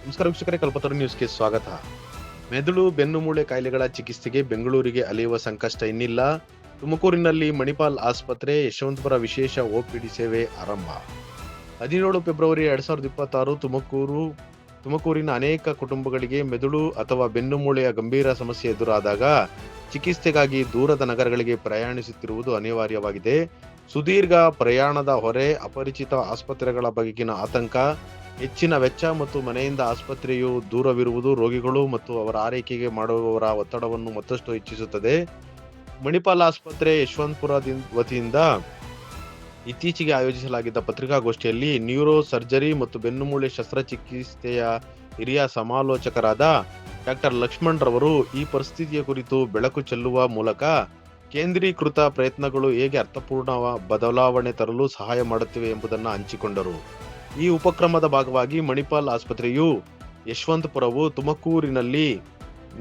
ನಮಸ್ಕಾರ ವೀಕ್ಷಕರೇ, ಕಲ್ಪತರು ನ್ಯೂಸ್ಗೆ ಸ್ವಾಗತ. ಮೆದುಳು ಬೆನ್ನುಮೂಳೆ ಕಾಯಿಲೆಗಳ ಚಿಕಿತ್ಸೆಗೆ ಬೆಂಗಳೂರಿಗೆ ಅಲೆಯುವ ಸಂಕಷ್ಟ ಇನ್ನಿಲ್ಲ. ತುಮಕೂರಿನಲ್ಲಿ ಮಣಿಪಾಲ್ ಆಸ್ಪತ್ರೆ, ಯಶವಂತಪುರ ವಿಶೇಷ ಒಪಿಡಿ ಸೇವೆ ಆರಂಭ. 17 ಫೆಬ್ರವರಿ 2026 ತುಮಕೂರಿನ ಅನೇಕ ಕುಟುಂಬಗಳಿಗೆ ಮೆದುಳು ಅಥವಾ ಬೆನ್ನುಮೂಳೆಯ ಗಂಭೀರ ಸಮಸ್ಯೆ ಎದುರಾದಾಗ ಚಿಕಿತ್ಸೆಗಾಗಿ ದೂರದ ನಗರಗಳಿಗೆ ಪ್ರಯಾಣಿಸುತ್ತಿರುವುದು ಅನಿವಾರ್ಯವಾಗಿದೆ. ಸುದೀರ್ಘ ಪ್ರಯಾಣದ ಹೊರೆ, ಅಪರಿಚಿತ ಆಸ್ಪತ್ರೆಗಳ ಬಗೆಗಿನ ಆತಂಕ, ಹೆಚ್ಚಿನ ವೆಚ್ಚ ಮತ್ತು ಮನೆಯಿಂದ ಆಸ್ಪತ್ರೆಯು ದೂರವಿರುವುದು ರೋಗಿಗಳು ಮತ್ತು ಅವರ ಆರೈಕೆಗೆ ಮಾಡುವವರ ಒತ್ತಡವನ್ನು ಮತ್ತಷ್ಟು ಹೆಚ್ಚಿಸುತ್ತದೆ. ಮಣಿಪಾಲ್ ಆಸ್ಪತ್ರೆ ಯಶವಂತಪುರ ವತಿಯಿಂದ ಇತ್ತೀಚೆಗೆ ಆಯೋಜಿಸಲಾಗಿದ್ದ ಪತ್ರಿಕಾಗೋಷ್ಠಿಯಲ್ಲಿ ನ್ಯೂರೋ ಸರ್ಜರಿ ಮತ್ತು ಬೆನ್ನುಮೂಳೆ ಶಸ್ತ್ರಚಿಕಿತ್ಸೆಯ ಹಿರಿಯ ಸಮಾಲೋಚಕರಾದ ಡಾಕ್ಟರ್ ಲಕ್ಷ್ಮಣ್ ರವರು ಈ ಪರಿಸ್ಥಿತಿಯ ಕುರಿತು ಬೆಳಕು ಚೆಲ್ಲುವ ಮೂಲಕ ಕೇಂದ್ರೀಕೃತ ಪ್ರಯತ್ನಗಳು ಹೇಗೆ ಅರ್ಥಪೂರ್ಣ ಬದಲಾವಣೆ ತರಲು ಸಹಾಯ ಮಾಡುತ್ತಿವೆ ಎಂಬುದನ್ನು ಹಂಚಿಕೊಂಡರು. ಈ ಉಪಕ್ರಮದ ಭಾಗವಾಗಿ ಮಣಿಪಾಲ್ ಆಸ್ಪತ್ರೆಯು ಯಶವಂತಪುರವು ತುಮಕೂರಿನಲ್ಲಿ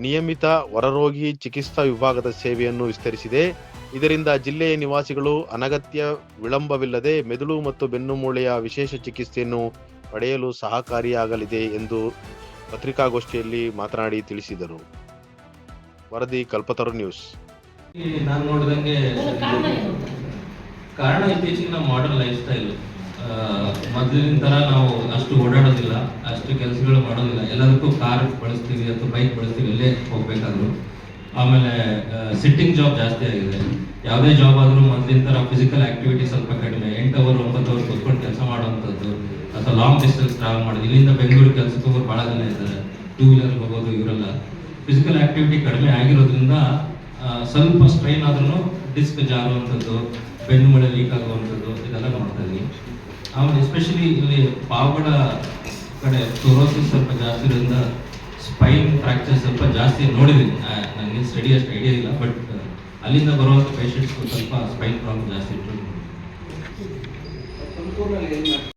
ನಿಯಮಿತ ಹೊರರೋಗಿ ಚಿಕಿತ್ಸಾ ವಿಭಾಗದ ಸೇವೆಯನ್ನು ವಿಸ್ತರಿಸಿದೆ. ಇದರಿಂದ ಜಿಲ್ಲೆಯ ನಿವಾಸಿಗಳು ಅನಗತ್ಯ ವಿಳಂಬವಿಲ್ಲದೆ ಮೆದುಳು ಮತ್ತು ಬೆನ್ನುಮೂಳೆಯ ವಿಶೇಷ ಚಿಕಿತ್ಸೆಯನ್ನು ಪಡೆಯಲು ಸಹಕಾರಿಯಾಗಲಿದೆ ಎಂದು ಪತ್ರಿಕಾಗೋಷ್ಠಿಯಲ್ಲಿ ಮಾತನಾಡಿ ತಿಳಿಸಿದರು. ವರದಿ ಕಲ್ಪತರು ನ್ಯೂಸ್. ನಾನು ನೋಡಿದಂಗೆ ಕಾರಣ ಇತ್ತೀಚಿನ ಮಾಡರ್ನ್ ಲೈಫ್ ಸ್ಟೈಲ್. ಮೊದಲಿನ ಥರ ನಾವು ಅಷ್ಟು ಓಡಾಡೋದಿಲ್ಲ, ಅಷ್ಟು ಕೆಲಸಗಳು ಮಾಡೋದಿಲ್ಲ. ಎಲ್ಲದಕ್ಕೂ ಕಾರ್ ಬಳಸ್ತೀವಿ ಅಥವಾ ಬೈಕ್ ಬಳಸ್ತೀವಿ ಎಲ್ಲೇ ಹೋಗ್ಬೇಕಾದ್ರು. ಆಮೇಲೆ ಸಿಟ್ಟಿಂಗ್ ಜಾಬ್ ಜಾಸ್ತಿ ಆಗಿದೆ. ಯಾವುದೇ ಜಾಬ್ ಆದರೂ ಮೊದಲಿನ ಥರ ಫಿಸಿಕಲ್ ಆಕ್ಟಿವಿಟಿ ಸ್ವಲ್ಪ ಕಡಿಮೆ. 8 ಅವರ್ 9 ಅವರ್ ಕೂತ್ಕೊಂಡು ಕೆಲಸ ಮಾಡೋವಂಥದ್ದು ಅಥವಾ ಲಾಂಗ್ ಡಿಸ್ಟೆನ್ಸ್ ಟ್ರಾವೆಲ್ ಮಾಡೋದು. ಇಲ್ಲಿಂದ ಬೆಂಗಳೂರು ಕೆಲಸಕ್ಕೆ ಹೋಗೋರು ಭಾಳ ಜನ ಇದ್ದಾರೆ. 2 ವೀಲರ್ ಹೋಗೋದು, ಇವರೆಲ್ಲ ಫಿಸಿಕಲ್ ಆಕ್ಟಿವಿಟಿ ಕಡಿಮೆ ಆಗಿರೋದ್ರಿಂದ ಸ್ವಲ್ಪ ಸ್ಟ್ರೈನ್ ಆದ್ರೂ ಡಿಸ್ಕ್ ಜಾರುವಂಥದ್ದು, ಬೆನ್ನುಮೂಳೆ ಲೀಕ್ ಆಗುವಂಥದ್ದು ಇದೆಲ್ಲ ನೋಡ್ತಾ ಇದ್ವಿ. ಆಮೇಲೆ ಎಸ್ಪೆಷಲಿ ಇಲ್ಲಿ ಪಾವಗಡ ಕಡೆ ಥೋರೋಸಿಸ್ ಸ್ವಲ್ಪ ಜಾಸ್ತಿ ಇರೋದ್ರಿಂದ ಸ್ಪೈನ್ ಫ್ರ್ಯಾಕ್ಚರ್ ಸ್ವಲ್ಪ ಜಾಸ್ತಿ ನೋಡಿದ್ದೀನಿ. ನನಗೆ ಸ್ಟಡಿ ಅಷ್ಟು ಐಡಿಯಾ ಇಲ್ಲ, ಬಟ್ ಅಲ್ಲಿಂದ ಬರುವಂಥ ಪೇಷಂಟ್ಸ್ಗೂ ಸ್ವಲ್ಪ ಸ್ಪೈನ್ ಪ್ರಾಬ್ಲಮ್ ಜಾಸ್ತಿ ಇತ್ತು.